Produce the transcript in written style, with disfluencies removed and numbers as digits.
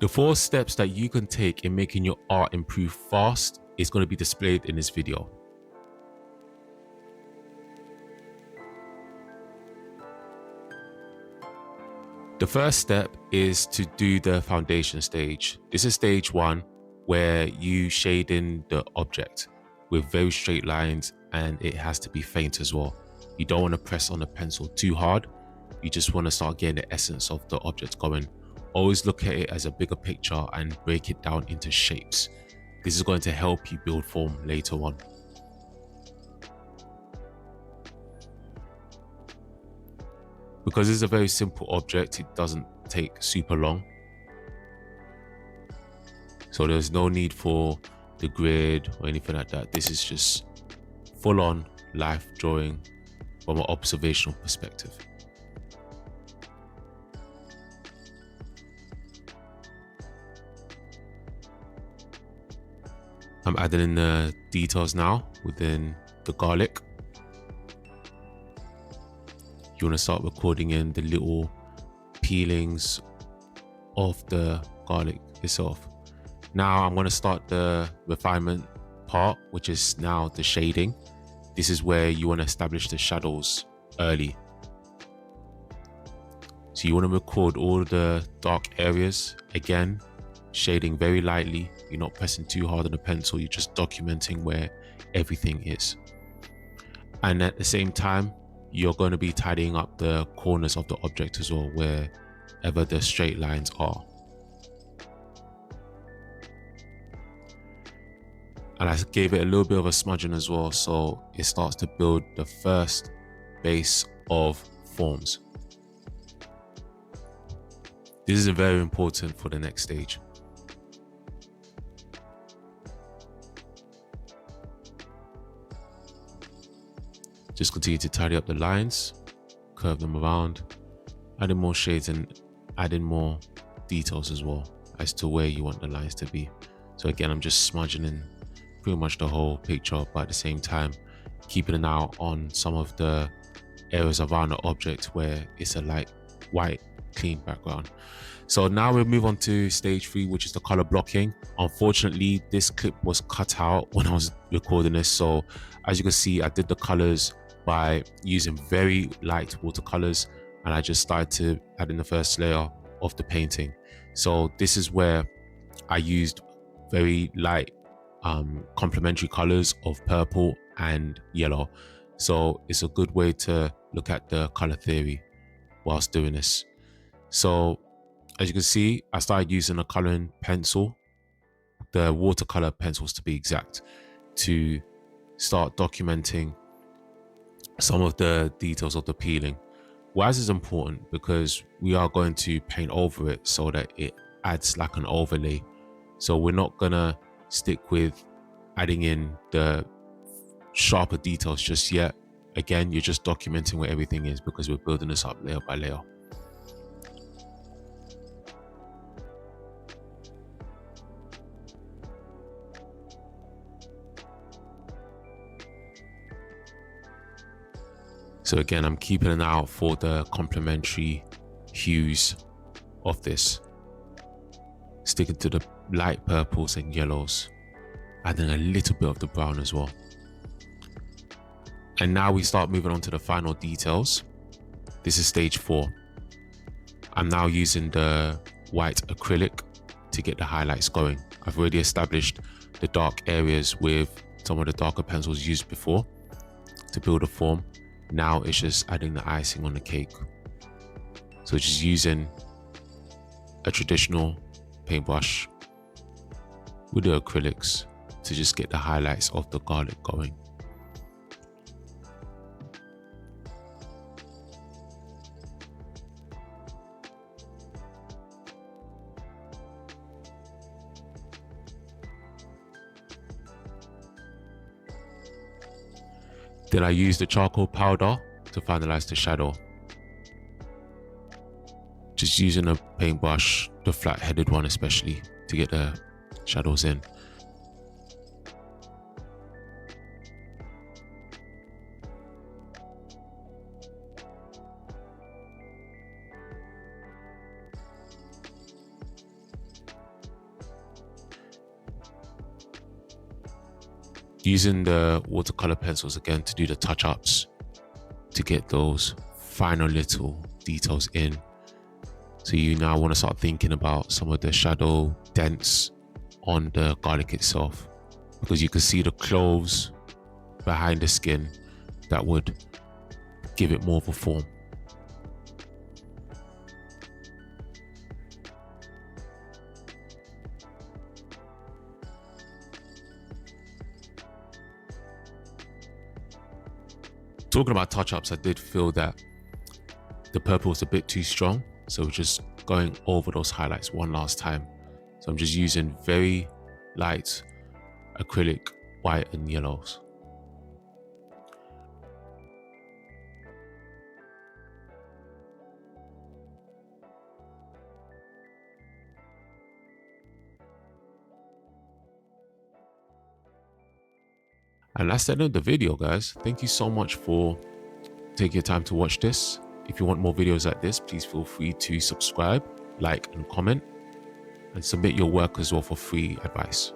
The 4 steps that you can take in making your art improve fast is going to be displayed in this video. The first step is to do the foundation stage. This is stage 1, where you shade in the object with very straight lines, and it has to be faint as well. You don't want to press on the pencil too hard. You just want to start getting the essence of the object going. Always look at it as a bigger picture and break it down into shapes. This is going to help you build form later on. Because it's a very simple object, it doesn't take super long. So there's no need for the grid or anything like that. This is just full on life drawing from an observational perspective. I'm adding in the details now within the garlic. You want to start recording in the little peelings of the garlic itself. Now I'm going to start the refinement part, which is now the shading. This is where you want to establish the shadows early. So you want to record all the dark areas. Again, shading very lightly. You're not pressing too hard on the pencil. You're just documenting where everything is. And at the same time, you're going to be tidying up the corners of the object as well, wherever the straight lines are. And I gave it a little bit of a smudging as well, so it starts to build the first base of forms. This is very important for the next stage. Just continue to tidy up the lines, curve them around, adding more shades and adding more details as well as to where you want the lines to be. So again, I'm just smudging in pretty much the whole picture, but at the same time, keeping an eye on some of the areas around the object where it's a light, white, clean background. So now we'll move on to stage 3, which is the color blocking. Unfortunately, this clip was cut out when I was recording this. So as you can see, I did the colors by using very light watercolors, and I just started to add in the first layer of the painting. So this is where I used very light complementary colors of purple and yellow. So it's a good way to look at the color theory whilst doing this. So as you can see, I started using a coloring pencil, the watercolor pencils to be exact, to start documenting some of the details of the peeling. Why is this important? Because we are going to paint over it so that it adds like an overlay. So we're not gonna stick with adding in the sharper details just yet. Again, you're just documenting where everything is because we're building this up layer by layer. So again, I'm keeping an eye out for the complementary hues of this. Sticking to the light purples and yellows, adding a little bit of the brown as well. And now we start moving on to the final details. This is stage 4. I'm now using the white acrylic to get the highlights going. I've already established the dark areas with some of the darker pencils used before to build a form. Now it's just adding the icing on the cake. So just using a traditional paintbrush with the acrylics to just get the highlights of the garlic going. Then I use the charcoal powder to finalize the shadow. Just using a paintbrush, the flat-headed one especially, to get the shadows in. Using the watercolor pencils again to do the touch-ups, to get those final little details in. So you now want to start thinking about some of the shadow dents on the garlic itself, because you can see the cloves behind the skin that would give it more of a form. Talking about touch-ups, I did feel that the purple was a bit too strong, so just going over those highlights one last time. So I'm just using very light acrylic white and yellows. And that's the end of the video, guys. Thank you so much for taking your time to watch this. If you want more videos like this, please feel free to subscribe, like, and comment, and submit your work as well for free advice.